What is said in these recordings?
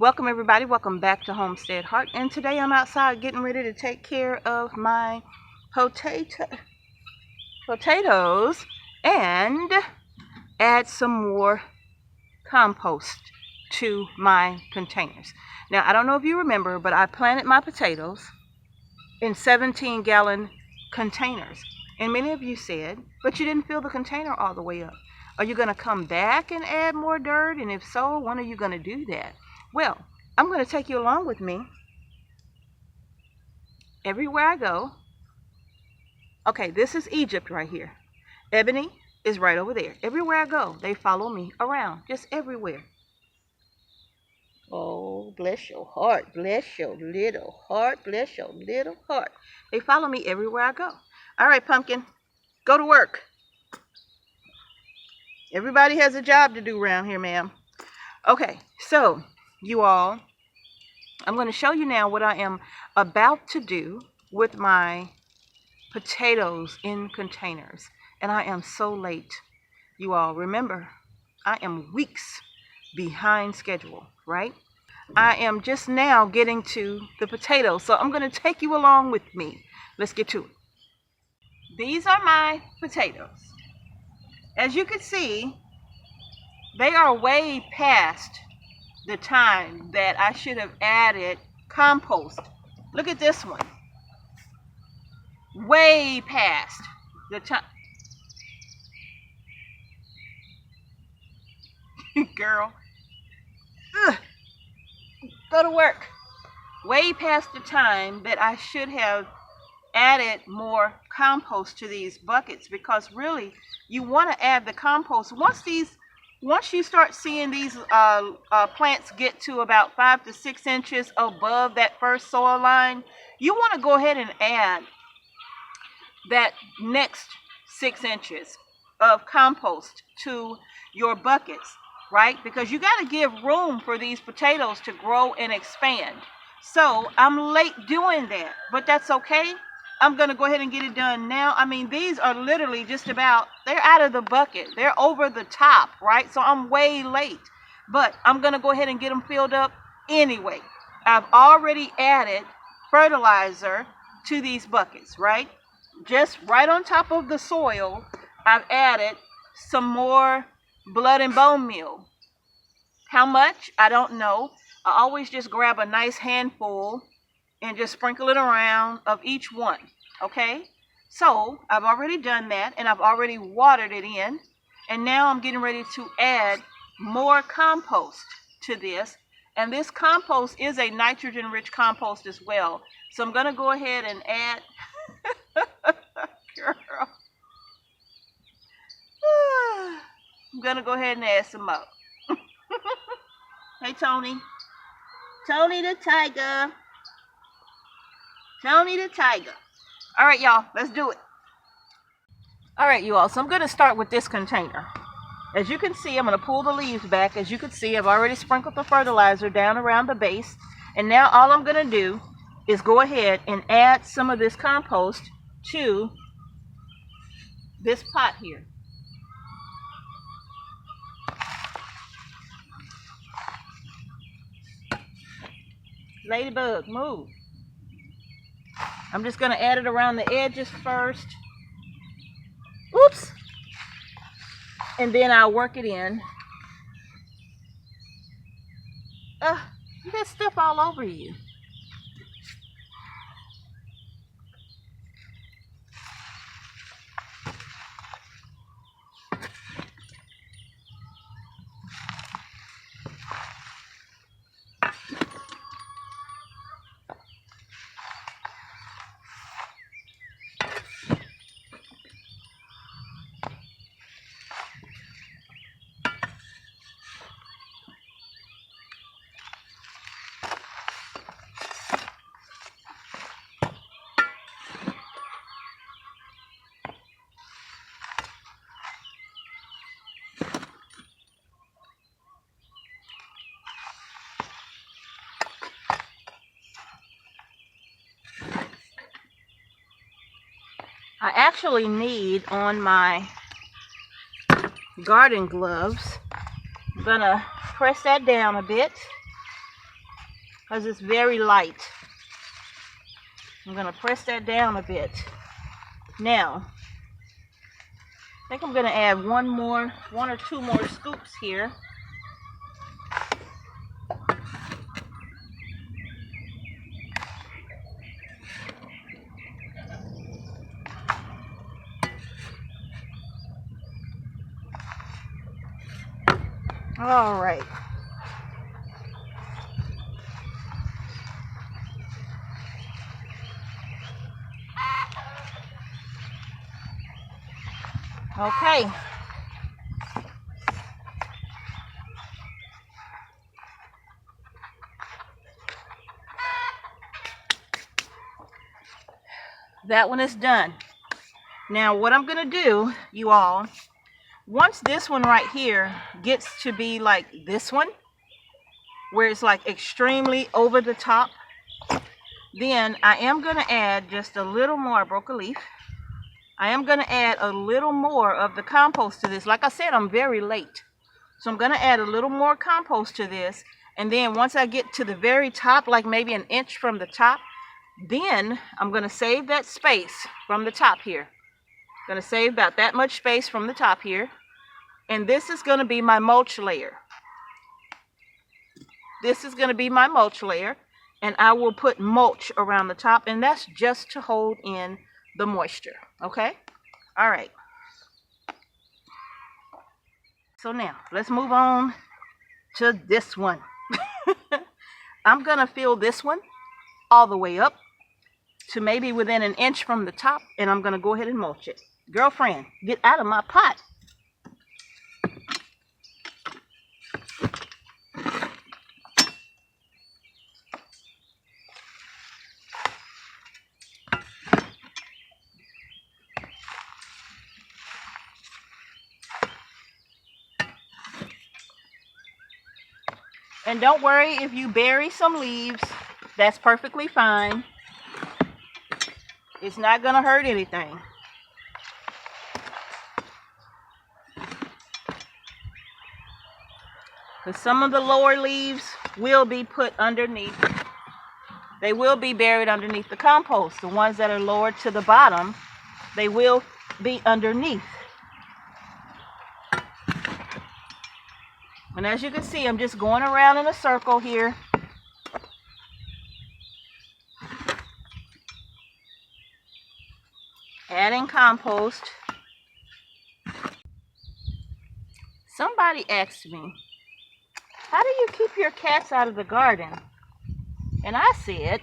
Welcome everybody, welcome back to Homestead Heart. And today I'm outside getting ready to take care of my potatoes and add some more compost to my containers. Now I don't know if you remember, but I planted my potatoes in 17-gallon containers. And many of you said, but you didn't fill the container all the way up. Are you going to come back and add more dirt? And if so, when are you going to do that? Well, I'm going to take you along with me everywhere I go. Okay, this is Egypt right here. Ebony is right over there. Everywhere I go, they follow me around, just everywhere. Oh, bless your heart, bless your little heart, bless your little heart. They follow me everywhere I go. All right, Pumpkin, go to work. Everybody has a job to do around here, ma'am. Okay, so you all, I'm going to show you now what I am about to do with my potatoes in containers. And I am so late. You all remember, I am weeks behind schedule, right? I am just now getting to the potatoes. So I'm going to take you along with me. Let's get to it. These are my potatoes. As you can see, they are way past the time that I should have added compost. Look at this one. Way past the time. Girl. Ugh. Go to work. Way past the time that I should have added more compost to these buckets, because really you want to add the compost once you start seeing these plants get to about 5 to 6 inches above that first soil line. You want to go ahead and add that next 6 inches of compost to your buckets, right? Because you got to give room for these potatoes to grow and expand. So I'm late doing that, but that's okay. I'm going to go ahead and get it done now. I mean, these are literally just about, they're out of the bucket. They're over the top, right? So I'm way late, but I'm going to go ahead and get them filled up anyway. I've already added fertilizer to these buckets, right? Just right on top of the soil, I've added some more blood and bone meal. How much? I don't know. I always just grab a nice handful and just sprinkle it around of each one, okay? So I've already done that, and I've already watered it in, and now I'm getting ready to add more compost to this. And this compost is a nitrogen-rich compost as well. So I'm going to go ahead and add, girl, I'm going to go ahead and add some more. Hey, Tony. Tony the tiger. Tony the tiger. All right, y'all, let's do it. All right, you all, so I'm going to start with this container. As you can see, I'm going to pull the leaves back. As you can see, I've already sprinkled the fertilizer down around the base. And now all I'm going to do is go ahead and add some of this compost to this pot here. Ladybug, move. I'm just going to add it around the edges first. Oops. And then I'll work it in. You got stuff all over you. I actually need on my garden gloves. I'm gonna press that down a bit because it's very light. I'm going to press that down a bit. Now, I think I'm going to add one or two more scoops here. All right. Okay. That one is done. Now what I'm going to do, you all, once this one right here gets to be like this one, where it's like extremely over the top, then I am going to add just a little more. I broke a leaf. I am going to add a little more of the compost to this. Like I said, I'm very late. So I'm going to add a little more compost to this. And then once I get to the very top, like maybe an inch from the top, then I'm going to save that space from the top here. Going to save about that much space from the top here. And this is going to be my mulch layer. This is going to be my mulch layer. And I will put mulch around the top. And that's just to hold in the moisture. Okay? All right. So now, let's move on to this one. I'm going to fill this one all the way up to maybe within an inch from the top, and I'm going to go ahead and mulch it. Girlfriend, get out of my pot. And don't worry if you bury some leaves, that's perfectly fine. It's not going to hurt anything. Because some of the lower leaves will be put underneath. They will be buried underneath the compost. The ones that are lowered to the bottom, they will be underneath. And as you can see, I'm just going around in a circle here. Adding compost. Somebody asked me, how do you keep your cats out of the garden? And I said,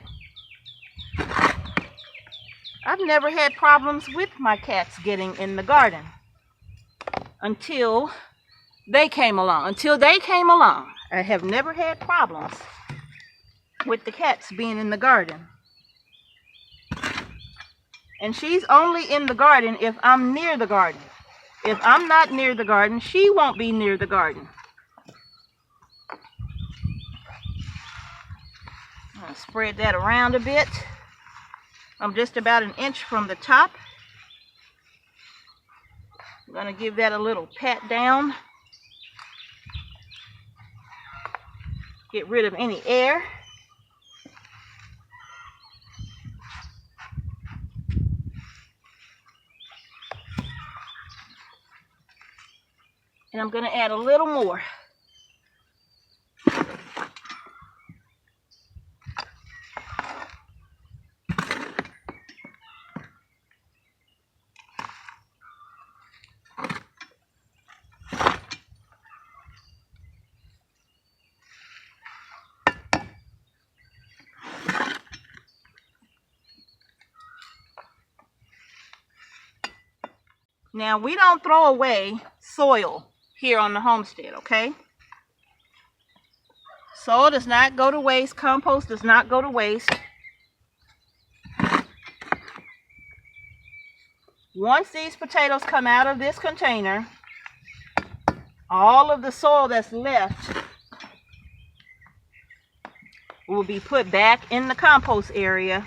I've never had problems with my cats getting in the garden until they came along. I have never had problems with the cats being in the garden. And she's only in the garden if I'm near the garden. If I'm not near the garden, she won't be near the garden. I'm going to spread that around a bit. I'm just about an inch from the top. I'm going to give that a little pat down. Get rid of any air. And I'm going to add a little more. Now, we don't throw away soil here on the homestead, okay? Soil does not go to waste. Compost does not go to waste. Once these potatoes come out of this container, all of the soil that's left will be put back in the compost area.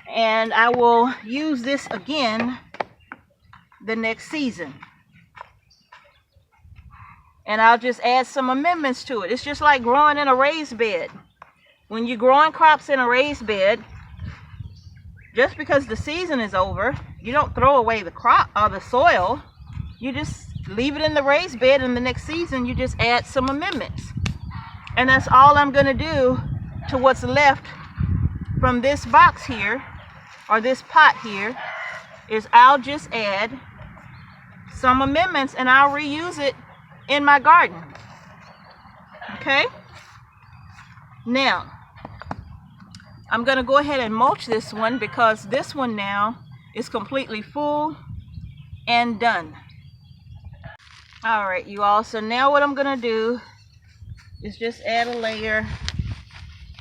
And I will use this again the next season. And I'll just add some amendments to it. It's just like growing in a raised bed. when you're growing crops in a raised bed, just because the season is over, you don't throw away the crop or the soil. You just leave it in the raised bed, and the next season you just add some amendments. And that's all I'm going to do to what's left from this box here, or this pot here, is I'll just add some amendments and I'll reuse it in my garden. Okay? Now, I'm going to go ahead and mulch this one, because this one now is completely full and done. Alright, you all, so now what I'm going to do is just add a layer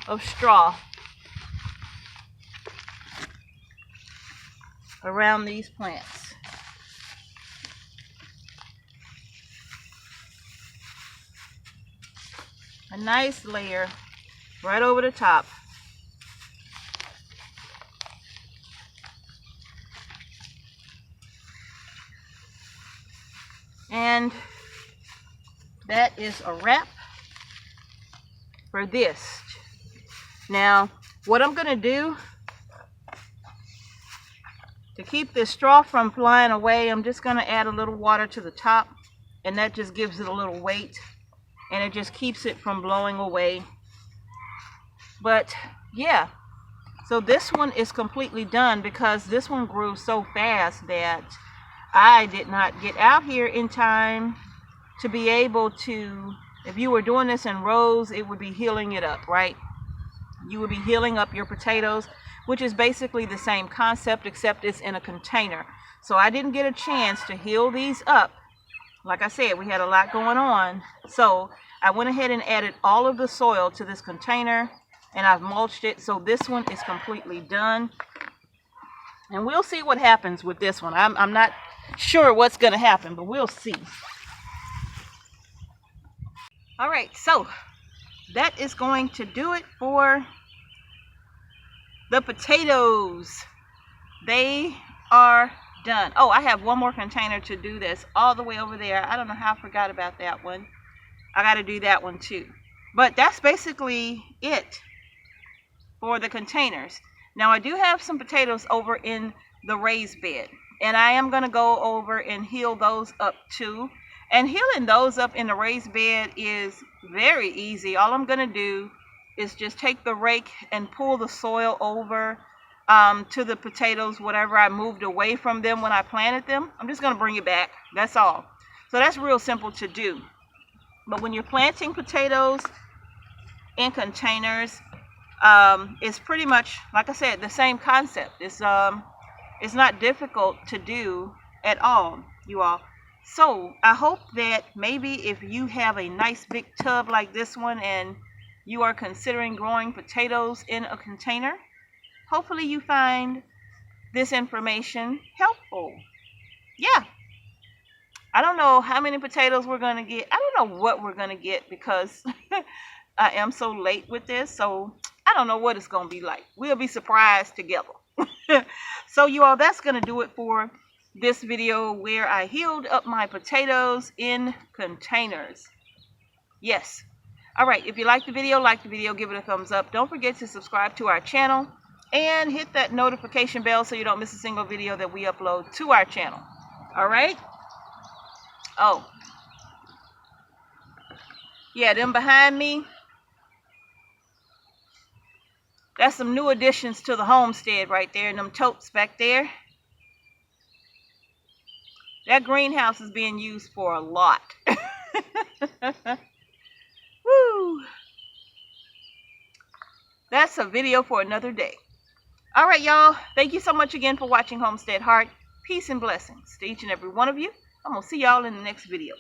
of straw around these plants. A nice layer right over the top. And that is a wrap for this. Now, what I'm going to do to keep this straw from flying away, I'm just going to add a little water to the top, and that just gives it a little weight, and it just keeps it from blowing away. But yeah, so this one is completely done, because this one grew so fast that I did not get out here in time to be able to, if you were doing this in rows, it would be healing it up, right? You would be healing up your potatoes, which is basically the same concept, except it's in a container. So I didn't get a chance to heal these up. Like I said, we had a lot going on. So I went ahead and added all of the soil to this container, and I've mulched it. So this one is completely done. And we'll see what happens with this one. I'm not sure what's going to happen, but we'll see. All right, so that is going to do it for the potatoes. They are done. Oh, I have one more container to do this, all the way over there. I don't know how I forgot about that one. I got to do that one too. But that's basically it for the containers. Now, I do have some potatoes over in the raised bed, and I am going to go over and heal those up too. And healing those up in the raised bed is very easy. All I'm going to do is just take the rake and pull the soil over to the potatoes, whatever I moved away from them when I planted them. I'm just going to bring it back. That's all. So that's real simple to do. But when you're planting potatoes in containers, it's pretty much, like I said, the same concept. It's not difficult to do at all, you all. So I hope that maybe if you have a nice big tub like this one and you are considering growing potatoes in a container, hopefully you find this information helpful. Yeah. I don't know how many potatoes we're going to get. I don't know what we're going to get, because I am so late with this. So I don't know what it's going to be like. We'll be surprised together. So you all, that's going to do it for this video where I healed up my potatoes in containers. Yes. All right. If you like the video, give it a thumbs up. Don't forget to subscribe to our channel and hit that notification bell so you don't miss a single video that we upload to our channel. All right. Oh. Yeah, them behind me, that's some new additions to the homestead right there, and them totes back there. That greenhouse is being used for a lot. Woo! That's a video for another day. All right, y'all. Thank you so much again for watching Homestead Heart. Peace and blessings to each and every one of you. I'm going to see y'all in the next video.